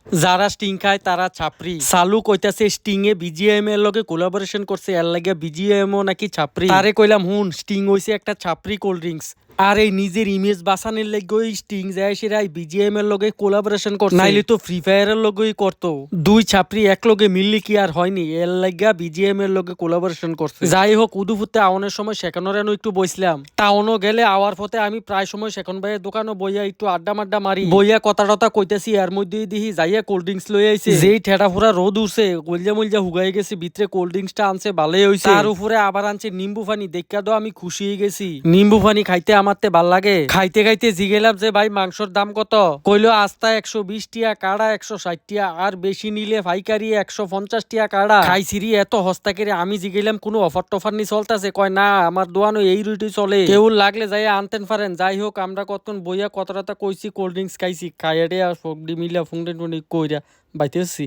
যারা স্টিং খায় তারা ছাপরি। সালু কইতাছে স্টিং এ বিজিএম এর লগে কোলাবোরেশন করছে, এর লাগে বিজিএম ও নাকি ছাপরি। তারে কইলাম হুন, স্টিং হইছে একটা ছাপরি কোল্ড ড্রিঙ্কস। আর এই নিজের ইমেজ বাঁচানোর লাগে ওই স্টিং যায় সেরা বিজিএম এর লগে কোলাবোরেশন করছে, নাইলে তো ফ্রি ফায়ারের লগেই করতো। দুই ছাপরি এক লগে মিললে কি আর হয়নি, এর লাগা বিজিএম এর লগে কোলাবোরেশন করছে। যাই হোক, উদুফুতে আওনের সময় সেখানের একটু বসলাম। টাউনও গেলে আওয়ার পথে আমি প্রায় সময় সেখন ভাইয়ের দোকানও বইয়া একটু আড্ডা মাড্ডা মারি। বইয়া কথা টথা কইতেছি, এর মধ্যে দিহি যাইয়া কোল্ড ড্রিঙ্কস লই আইছে। যেই ঠেটা ফুরা রোদ উঠছে, গলজা মলজা হুগাই গেছে, ভিতরে কোল্ড ড্রিঙ্কসটা আনছে ভালোই হইছে। তার উপরে আবার আনছে নিম্বু পানি, দেখা তো আমি খুশি হয়ে গেছি। নিম্বু পানি খাইতে আমারতে ভাল লাগে। খাইতে খাইতে জিগেলাম যে ভাই মাংসর দাম কত? কইলো আস্তা 120 টিয়া, কাড়া 160 টিয়া, আর বেশি নিলে পাইকারি 150 টিয়া কাড়া। খাইছিরি এত হস্তা করে। আমি জিগেলাম কোনো অফার টফার নি চলতেছে? কয় না, আমার দোয়ানো এই রুটি চলে, কেউ লাগলে যাই আনতেন পারেন। যাই হোক, আমরা কতক্ষণ বইয়া কতটা কইছি, কোল্ড ড্রিঙ্কস খাইছি, খাইয়াটে আর ফগডি মিলা ফুংডে টুন্ডি কইরা বাইতেছি।